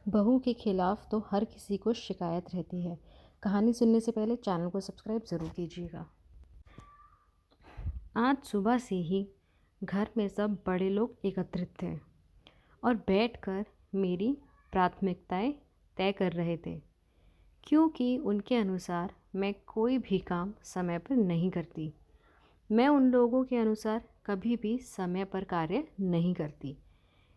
बहू के खिलाफ तो हर किसी को शिकायत रहती है। कहानी सुनने से पहले चैनल को सब्सक्राइब ज़रूर कीजिएगा। आज सुबह से ही घर में सब बड़े लोग एकत्रित थे और बैठकर मेरी प्राथमिकताएं तय कर रहे थे, क्योंकि उनके अनुसार मैं कोई भी काम समय पर नहीं करती। मैं उन लोगों के अनुसार कभी भी समय पर कार्य नहीं करती।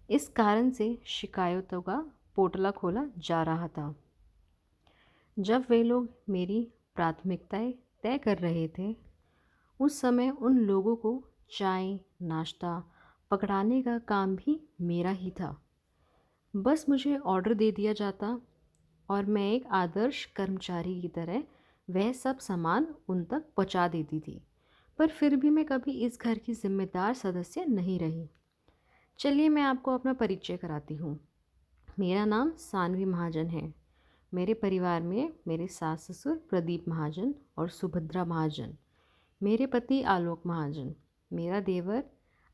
इस कारण से शिकायतों का पोटला खोला जा रहा था। जब वे लोग मेरी प्राथमिकताएं तय कर रहे थे, उस समय उन लोगों को चाय नाश्ता पकड़ाने का काम भी मेरा ही था। बस मुझे ऑर्डर दे दिया जाता और मैं एक आदर्श कर्मचारी की तरह वह सब सामान उन तक पहुंचा देती थी। पर फिर भी मैं कभी इस घर की जिम्मेदार सदस्य नहीं रही। चलिए मैं आपको अपना परिचय कराती हूँ। मेरा नाम सानवी महाजन है। मेरे परिवार में मेरे सास ससुर प्रदीप महाजन और सुभद्रा महाजन, मेरे पति आलोक महाजन, मेरा देवर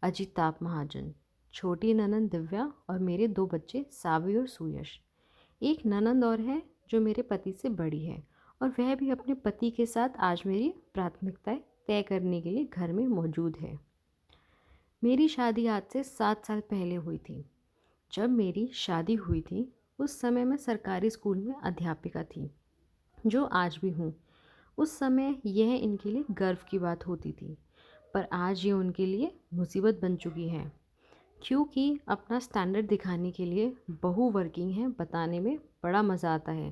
अजिताभ महाजन, छोटी ननंद दिव्या और मेरे 2 बच्चे सावी और सुयश। एक ननंद और है जो मेरे पति से बड़ी है और वह भी अपने पति के साथ आज मेरी प्राथमिकताएं तय करने के लिए घर में मौजूद है। मेरी शादी आज से 7 साल पहले हुई थी। जब मेरी शादी हुई थी उस समय मैं सरकारी स्कूल में अध्यापिका थी, जो आज भी हूँ। उस समय यह इनके लिए गर्व की बात होती थी, पर आज ये उनके लिए मुसीबत बन चुकी है, क्योंकि अपना स्टैंडर्ड दिखाने के लिए बहू वर्किंग है बताने में बड़ा मज़ा आता है,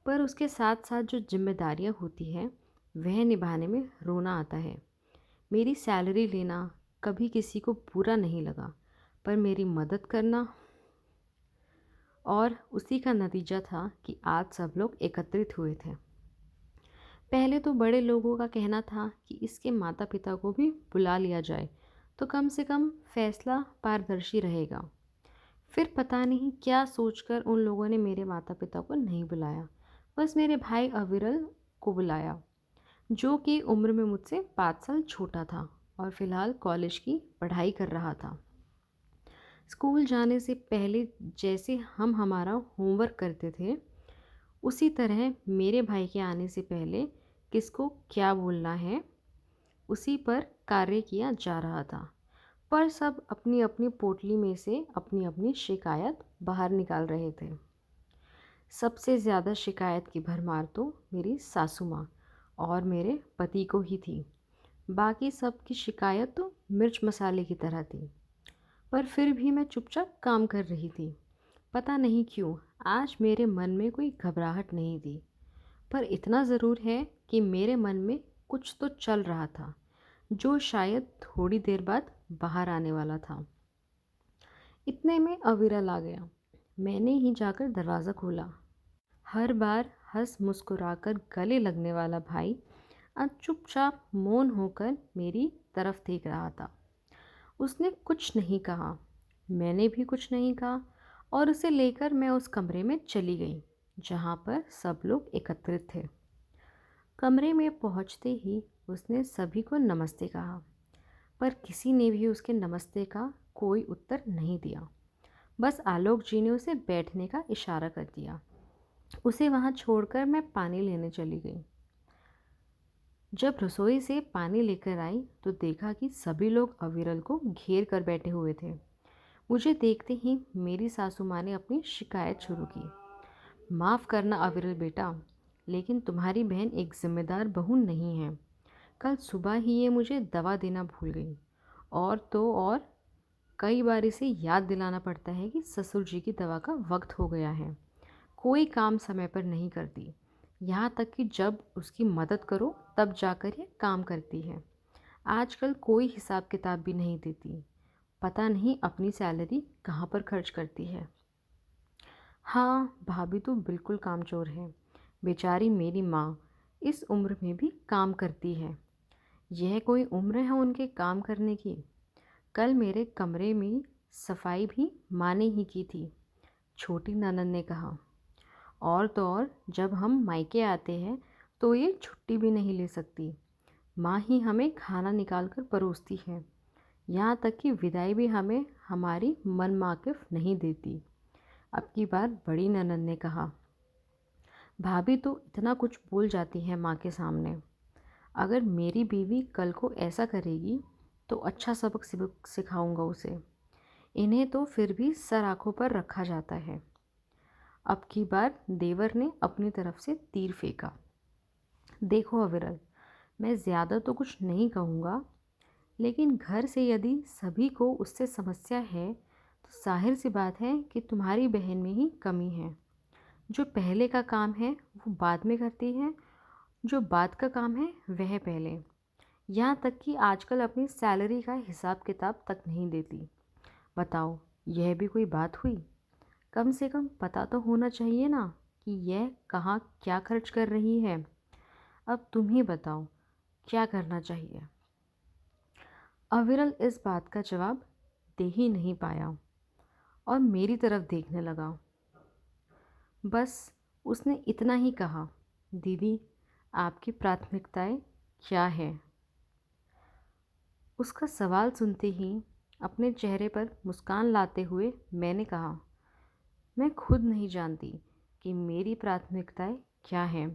पर उसके साथ साथ जो जिम्मेदारियाँ होती हैं वह निभाने में रोना आता है। मेरी सैलरी लेना कभी किसी को बुरा नहीं लगा, पर मेरी मदद करना, और उसी का नतीजा था कि आज सब लोग एकत्रित हुए थे। पहले तो बड़े लोगों का कहना था कि इसके माता पिता को भी बुला लिया जाए तो कम से कम फैसला पारदर्शी रहेगा। फिर पता नहीं क्या सोचकर उन लोगों ने मेरे माता पिता को नहीं बुलाया, बस मेरे भाई अविरल को बुलाया, जो कि उम्र में मुझसे 5 साल छोटा था और फिलहाल कॉलेज की पढ़ाई कर रहा था। स्कूल जाने से पहले जैसे हम हमारा होमवर्क करते थे, उसी तरह मेरे भाई के आने से पहले किसको क्या बोलना है उसी पर कार्य किया जा रहा था। पर सब अपनी अपनी पोटली में से अपनी अपनी शिकायत बाहर निकाल रहे थे। सबसे ज़्यादा शिकायत की भरमार तो मेरी सासू माँ और मेरे पति को ही थी। बाकी सब की शिकायत तो मिर्च मसाले की तरह थी, पर फिर भी मैं चुपचाप काम कर रही थी। पता नहीं क्यों आज मेरे मन में कोई घबराहट नहीं थी, पर इतना ज़रूर है कि मेरे मन में कुछ तो चल रहा था, जो शायद थोड़ी देर बाद बाहर आने वाला था। इतने में अविरल आ गया। मैंने ही जाकर दरवाज़ा खोला। हर बार हंस मुस्कुराकर गले लगने वाला भाई आज चुपचाप मौन होकर मेरी तरफ देख रहा था। उसने कुछ नहीं कहा, मैंने भी कुछ नहीं कहा, और उसे लेकर मैं उस कमरे में चली गई जहाँ पर सब लोग एकत्रित थे। कमरे में पहुँचते ही उसने सभी को नमस्ते कहा, पर किसी ने भी उसके नमस्ते का कोई उत्तर नहीं दिया। बस आलोक जी ने उसे बैठने का इशारा कर दिया। उसे वहाँ छोड़कर मैं पानी लेने चली गई। जब रसोई से पानी लेकर आई तो देखा कि सभी लोग अविरल को घेर कर बैठे हुए थे। मुझे देखते ही मेरी सासू माँ ने अपनी शिकायत शुरू की। माफ़ करना अविरल बेटा, लेकिन तुम्हारी बहन एक जिम्मेदार बहू नहीं है। कल सुबह ही ये मुझे दवा देना भूल गई, और तो और कई बार इसे याद दिलाना पड़ता है कि ससुर जी की दवा का वक्त हो गया है। कोई काम समय पर नहीं करती, यहाँ तक कि जब उसकी मदद करो तब जाकर ये काम करती है। आजकल कोई हिसाब किताब भी नहीं देती। पता नहीं अपनी सैलरी कहाँ पर खर्च करती है। हाँ, भाभी तो बिल्कुल कामचोर है। बेचारी मेरी माँ इस उम्र में भी काम करती है। यह कोई उम्र है उनके काम करने की? कल मेरे कमरे में सफाई भी माँ ने ही की थी, छोटी ननद ने कहा। और तो और जब हम मायके आते हैं तो ये छुट्टी भी नहीं ले सकती। माँ ही हमें खाना निकाल कर परोसती है। यहाँ तक कि विदाई भी हमें हमारी मनमाफ़िक नहीं देती। अब की बार बड़ी ननद ने कहा, भाभी तो इतना कुछ बोल जाती है माँ के सामने। अगर मेरी बीवी कल को ऐसा करेगी तो अच्छा सबक सिखाऊंगा उसे। इन्हें तो फिर भी सर आँखों पर रखा जाता है। अब की बार देवर ने अपनी तरफ से तीर फेंका। देखो अविरल, मैं ज़्यादा तो कुछ नहीं कहूँगा, लेकिन घर से यदि सभी को उससे समस्या है तो जाहिर सी बात है कि तुम्हारी बहन में ही कमी है। जो पहले का काम है वो बाद में करती है, जो बाद का काम है वह पहले। यहाँ तक कि आजकल अपनी सैलरी का हिसाब किताब तक नहीं देती। बताओ, यह भी कोई बात हुई? कम से कम पता तो होना चाहिए ना कि यह कहाँ क्या खर्च कर रही है। अब तुम ही बताओ, क्या करना चाहिए? अविरल इस बात का जवाब दे ही नहीं पाया और मेरी तरफ देखने लगा। बस उसने इतना ही कहा, दीदी, आपकी प्राथमिकताएं क्या है? उसका सवाल सुनते ही अपने चेहरे पर मुस्कान लाते हुए मैंने कहा, मैं खुद नहीं जानती कि मेरी प्राथमिकताएं क्या हैं।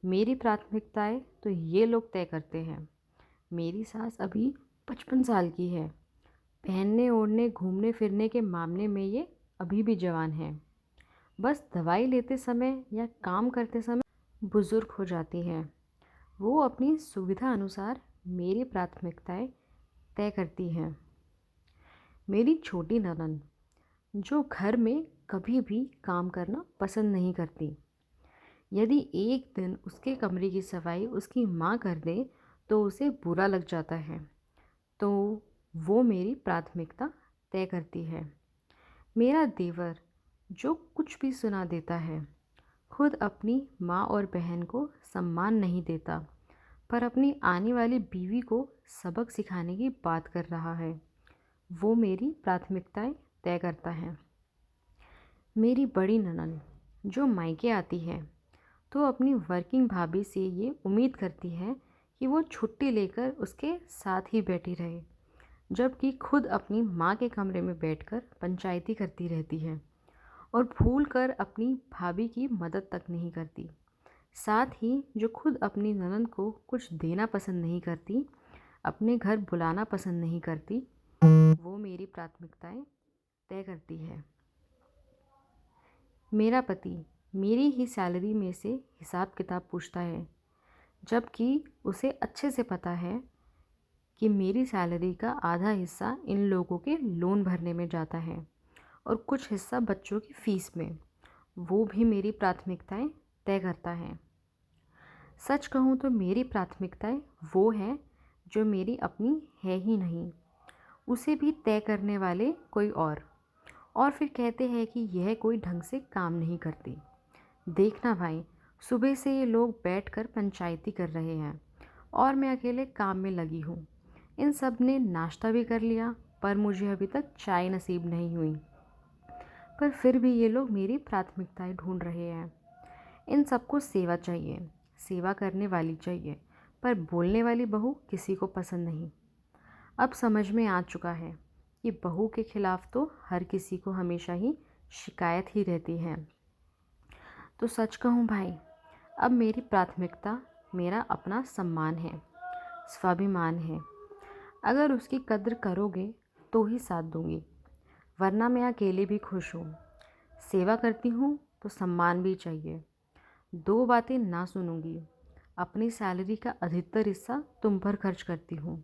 मेरी प्राथमिकताएं तो ये लोग तय करते हैं। मेरी सास अभी 55 साल की है। पहनने ओढ़ने घूमने फिरने के मामले में ये अभी भी जवान है। बस दवाई लेते समय या काम करते समय बुज़ुर्ग हो जाती है। वो अपनी सुविधा अनुसार मेरी प्राथमिकताएं तय करती हैं। मेरी छोटी ननद, जो घर में कभी भी काम करना पसंद नहीं करती, यदि एक दिन उसके कमरे की सफाई उसकी माँ कर दे तो उसे बुरा लग जाता है, तो वो मेरी प्राथमिकता तय करती है। मेरा देवर, जो कुछ भी सुना देता है, खुद अपनी माँ और बहन को सम्मान नहीं देता, पर अपनी आने वाली बीवी को सबक सिखाने की बात कर रहा है, वो मेरी प्राथमिकताएं तय करता है। मेरी बड़ी ननद, जो मायके आती है, तो अपनी वर्किंग भाभी से ये उम्मीद करती है कि वो छुट्टी लेकर उसके साथ ही बैठी रहे, जबकि खुद अपनी माँ के कमरे में बैठकर पंचायती करती रहती है और भूल कर अपनी भाभी की मदद तक नहीं करती। साथ ही जो खुद अपनी ननद को कुछ देना पसंद नहीं करती, अपने घर बुलाना पसंद नहीं करती, वो मेरी प्राथमिकताएं तय करती है। मेरा पति मेरी ही सैलरी में से हिसाब किताब पूछता है, जबकि उसे अच्छे से पता है कि मेरी सैलरी का आधा हिस्सा इन लोगों के लोन भरने में जाता है और कुछ हिस्सा बच्चों की फ़ीस में। वो भी मेरी प्राथमिकताएं तय करता है। सच कहूँ तो मेरी प्राथमिकताएं वो हैं जो मेरी अपनी है ही नहीं, उसे भी तय करने वाले कोई और फिर कहते हैं कि यह कोई ढंग से काम नहीं करती। देखना भाई, सुबह से ये लोग बैठकर पंचायती कर रहे हैं और मैं अकेले काम में लगी हूँ। इन सब ने नाश्ता भी कर लिया, पर मुझे अभी तक चाय नसीब नहीं हुई। पर फिर भी ये लोग मेरी प्राथमिकताएं ढूंढ रहे हैं। इन सबको सेवा चाहिए, सेवा करने वाली चाहिए, पर बोलने वाली बहू किसी को पसंद नहीं। अब समझ में आ चुका है कि बहू के खिलाफ तो हर किसी को हमेशा ही शिकायत ही रहती है। तो सच कहूँ भाई, अब मेरी प्राथमिकता मेरा अपना सम्मान है, स्वाभिमान है। अगर उसकी कद्र करोगे तो ही साथ दूंगी, वरना मैं अकेले भी खुश हूँ। सेवा करती हूँ तो सम्मान भी चाहिए। दो बातें ना सुनूंगी। अपनी सैलरी का अधिकतर हिस्सा तुम पर खर्च करती हूँ,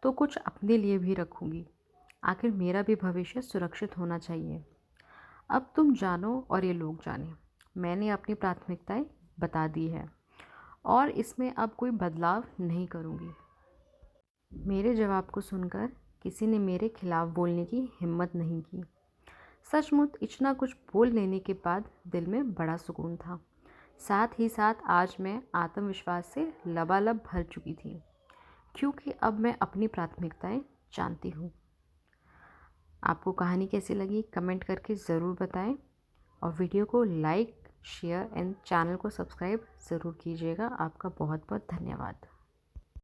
तो कुछ अपने लिए भी रखूँगी। आखिर मेरा भी भविष्य सुरक्षित होना चाहिए। अब तुम जानो और ये लोग जाने, मैंने अपनी प्राथमिकताएं बता दी है और इसमें अब कोई बदलाव नहीं करूँगी। मेरे जवाब को सुनकर किसी ने मेरे खिलाफ बोलने की हिम्मत नहीं की। सचमुच इतना कुछ बोल लेने के बाद दिल में बड़ा सुकून था। साथ ही साथ आज मैं आत्मविश्वास से लबालब भर चुकी थी, क्योंकि अब मैं अपनी प्राथमिकताएं जानती हूँ। आपको कहानी कैसी लगी कमेंट करके ज़रूर बताएं और वीडियो को लाइक, शेयर एंड चैनल को सब्सक्राइब ज़रूर कीजिएगा। आपका बहुत बहुत धन्यवाद।